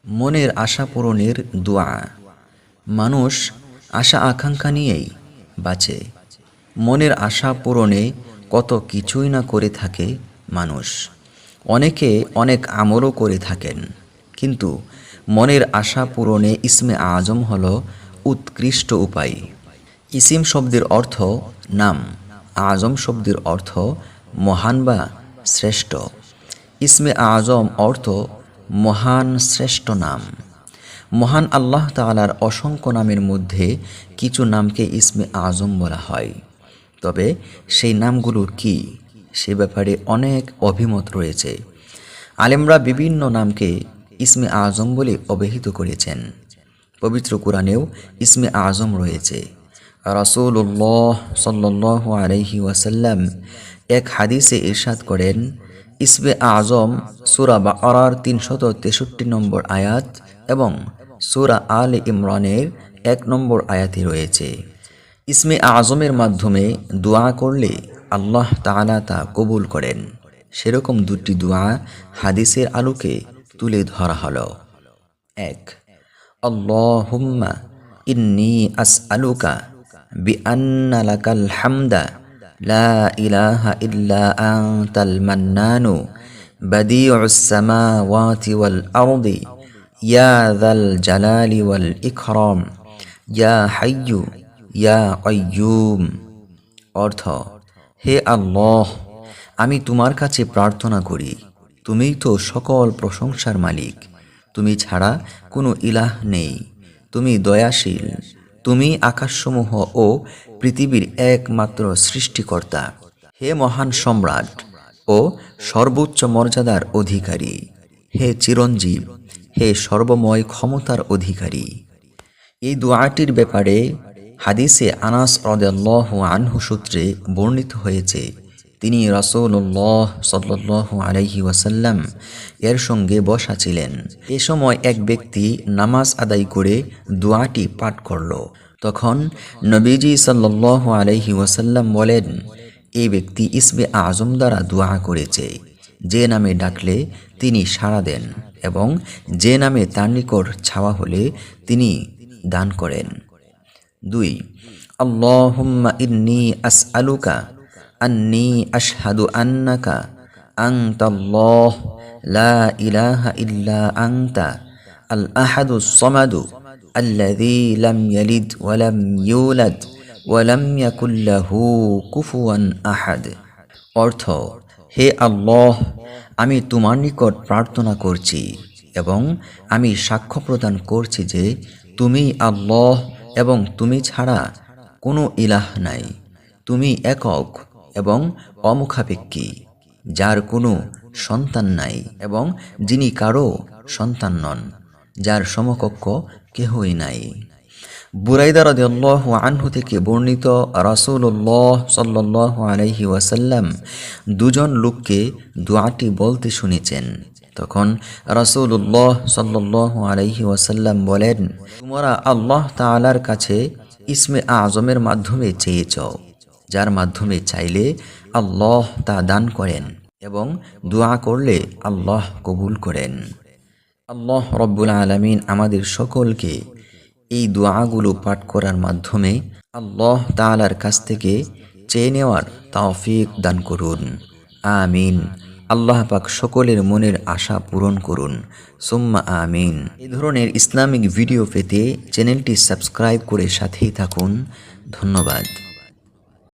মনের আশা পূরণের দোয়া। মানুষ আশা আকাঙ্ক্ষা নিয়েই বাঁচে। মনের আশা পূরণে কত কিছুই না করে থাকে মানুষ। অনেকে অনেক আমলও করে থাকেন, কিন্তু মনের আশা পূরণে ইসমে আজম হল উৎকৃষ্ট উপায়। ইসিম শব্দের অর্থ নাম, আজম শব্দের অর্থ মহান বা শ্রেষ্ঠ। ইসমে আজম অর্থ মহান শ্রেষ্ঠ নাম। মহান আল্লাহ তাআলার অসংখ্য নামের মধ্যে কিছু নামকে ইসমে আজম বলা হয়। তবে সেই নামগুলো কি, সে ব্যাপারে অনেক অভিমত রয়েছে। আলেমরা বিভিন্ন নামকে ইসমে আজম বলে অভিহিত করেছেন। পবিত্র কুরআনেও ইসমে আজম রয়েছে। রাসূলুল্লাহ সাল্লাল্লাহু আলাইহি ওয়াসাল্লাম এক হাদিসে ইরশাদ করেন, ইসমে আজম সূরা বাকারার ৩৬৩ নম্বর আয়াত এবং সূরা আলে ইমরানের ১ নম্বর আয়াতে রয়েছে। ইসমে আজমের মাধ্যমে দোয়া করলে আল্লাহ তাআলা তা কবুল করেন। সেরকম দুটি দোয়া হাদিসের আলোকে তুলে ধরা হলো। ১, আল্লাহুম্মা ইন্নী আসআলুকা বিআন্না লাকাল হামদা লা ইলাহা ইল্লা আনতাল মান্নানু বাদিউস সামাওয়াতি ওয়াল আরদি ইয়া যাল জালালি ওয়াল ইকরাম ইয়া হাইয়্যু ইয়া কাইয়্যুম। অর্থ, হে আল্লাহ, আমি তোমার কাছে প্রার্থনা করি, তুমিই তো সকল প্রশংসার মালিক, তুমি ছাড়া কোনো ইলাহ নেই, তুমি দয়াশীল, তুমি আকাশসমূহ ও পৃথিবীর একমাত্র সৃষ্টিকর্তা। হে মহান সম্রাট ও সর্বোচ্চ মর্যাদার অধিকারী, হে চিরঞ্জীব, হে সর্বময় ক্ষমতার অধিকারী। এই দোয়াটির ব্যাপারে হাদিসে আনাস রাদিয়াল্লাহু আনহু সূত্রে বর্ণিত হয়েছে, তিনি রাসূলুল্লাহ সাল্লাল্লাহু আলাইহি ওয়াসাল্লাম এর সঙ্গে বসা ছিলেন। এ সময় এক ব্যক্তি নামাজ আদায় করে দোয়াটি পাঠ করল। তখন নবীজি সাল্লাল্লাহু আলাইহি ওয়াসাল্লাম বলেন, এই ব্যক্তি ইসমে আজম দ্বারা দোয়া করেছে। যে নামে ডাকলে তিনি সাড়া দেন এবং যে নামে তার নিকট চাওয়া হলে তিনি দান করেন। ২, আল্লাহুম্মা ইন্নী আসআলুকা আন্নী আশহাদু আন্নাকা আনতাল্লাহ লা ইলাহা ইল্লা আনতা আল আহাদুস সামাদু আল্লাযী লাম ইয়ালিদ ওয়া লাম ইউলাদ ওয়া লাম ইয়াকুল লাহু কুফুয়ান আহাদ। অর্থ, হে আল্লাহ, আমি তোমার নিকট প্রার্থনা করছি এবং আমি সাক্ষ্য প্রদান করছি যে তুমি আল্লাহ এবং তুমি ছাড়া কোনো ইলাহ নাই। তুমি একক এবং অমুখাপেক্ষী, যার কোনো সন্তান নাই এবং যিনি কারো সন্তান নন, যার সমকক্ষ কেহই নাই। বুরাইদা রাদিয়াল্লাহু আনহু থেকে বর্ণিত, রাসূলুল্লাহ সাল্লাল্লাহু আলাইহি ওয়াসাল্লাম দুজন লোককে দোয়াটি বলতে শুনেছেন। তখন রাসূলুল্লাহ সাল্লাল্লাহু আলাইহি ওয়াসাল্লাম বলেন, তোমরা আল্লাহ তাআলার কাছে ইসমে আজমের মাধ্যমে চেয়েছ, যার মাধ্যমে চাইলে আল্লাহ তা দান করেন এবং দোয়া করলে আল্লাহ কবুল করেন। আল্লাহ রব্বুল আলামিন আমাদের সকলকে এই দোয়াগুলো পাঠ করার মাধ্যমে আল্লাহ তাআলার কাছ থেকে চেয়ে নেওয়ার তৌফিক দান করুন। আমিন। আল্লাহ পাক সকলের মনের আশা পূরণ করুন, সুম্মা আমিন। এই ধরনের ইসলামিক ভিডিও পেতে চ্যানেলটি সাবস্ক্রাইব করে সাথেই থাকুন। ধন্যবাদ।